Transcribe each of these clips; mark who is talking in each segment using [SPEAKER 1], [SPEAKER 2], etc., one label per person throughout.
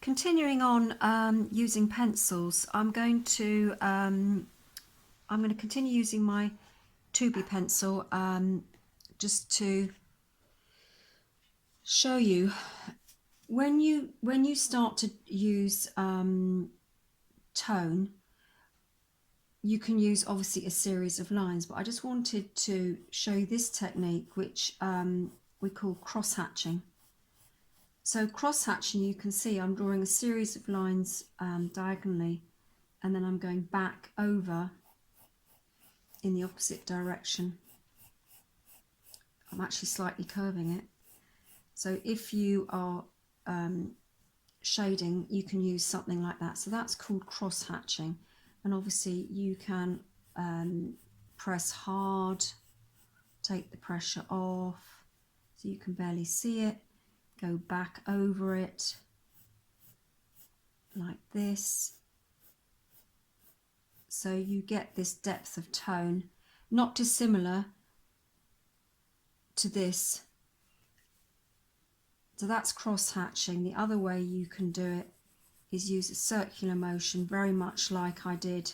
[SPEAKER 1] Continuing on using pencils, I'm going to continue using my 2B pencil just to show you when you start to use tone, you can use obviously a series of lines, but I just wanted to show you this technique which we call cross-hatching. So cross-hatching, you can see I'm drawing a series of lines diagonally, and then I'm going back over in the opposite direction. I'm actually slightly curving it. So if you are shading, you can use something like that. So that's called cross-hatching. And obviously you can press hard, take the pressure off so you can barely see it, go back over it like this. So you get this depth of tone, not dissimilar to this. So that's cross-hatching. The other way you can do it is use a circular motion, very much like I did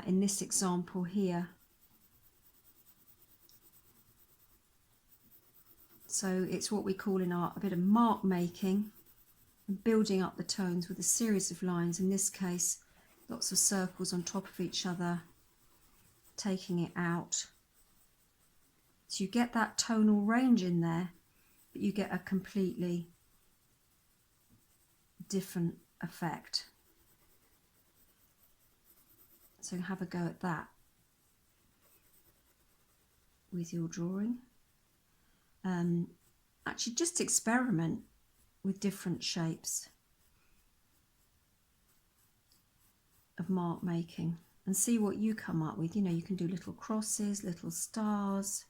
[SPEAKER 1] in this example here. So it's what we call in art a bit of mark making and building up the tones with a series of lines. In this case, lots of circles on top of each other, taking it out. So you get that tonal range in there, but you get a completely different effect. So have a go at that with your drawing. Actually just experiment with different shapes of mark making and see what you come up with. You know, you can do little crosses, little stars.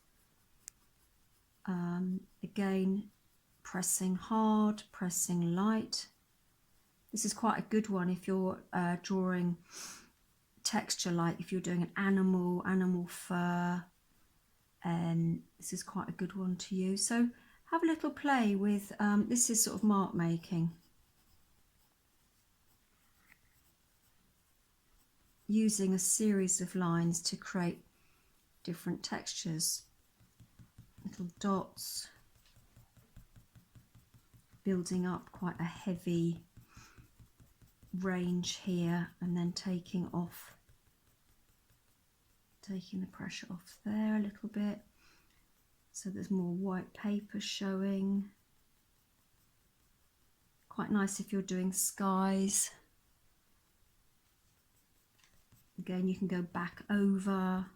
[SPEAKER 1] Again, pressing hard, pressing light. This is quite a good one if you're drawing texture, like if you're doing an animal fur, and this is quite a good one to use. So have a little play with this is sort of mark making, using a series of lines to create different textures, little dots, building up quite a heavy range here, and then taking the pressure off there a little bit, so there's more white paper showing. Quite nice if you're doing skies. Again, you can go back over.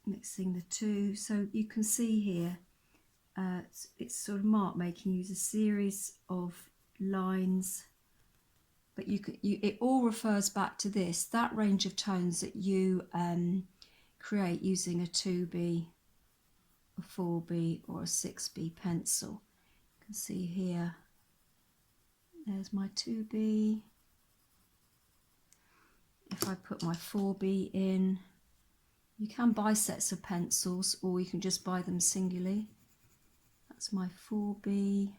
[SPEAKER 1] Mixing the two, so you can see here it's sort of mark making, use a series of lines, but it all refers back to that range of tones that you create using a 2B, a 4B or a 6B pencil. You can see here, there's my 2B. If I put my 4B in, you can buy sets of pencils or you can just buy them singly. That's my 4B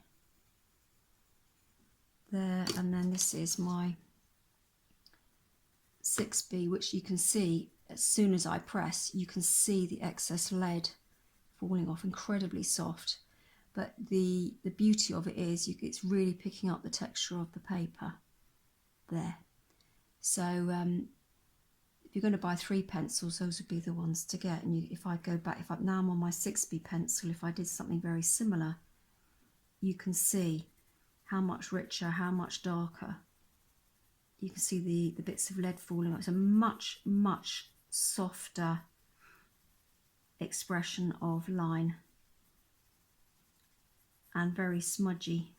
[SPEAKER 1] there, and then this is my 6B, which you can see as soon as I press, you can see the excess lead falling off, incredibly soft. But the beauty of it is it's really picking up the texture of the paper there. So if you're going to buy 3 pencils, those would be the ones to get. And if I go back, now I'm on my 6B pencil, if I did something very similar, you can see how much richer, how much darker. You can see the bits of lead falling. It's a much softer expression of line and very smudgy.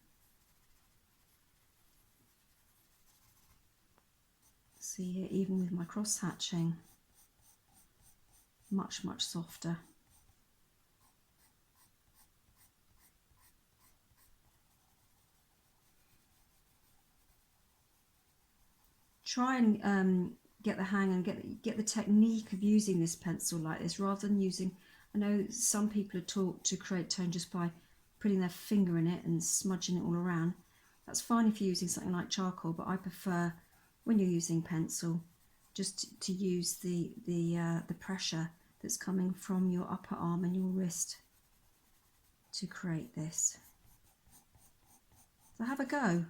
[SPEAKER 1] See here, even with my cross hatching, much softer. Try and get the hang and get the technique of using this pencil like this, rather than using I know some people are taught to create tone just by putting their finger in it and smudging it all around. That's fine if you're using something like charcoal, but I prefer when you're using pencil just to use the pressure that's coming from your upper arm and your wrist to create this. So have a go.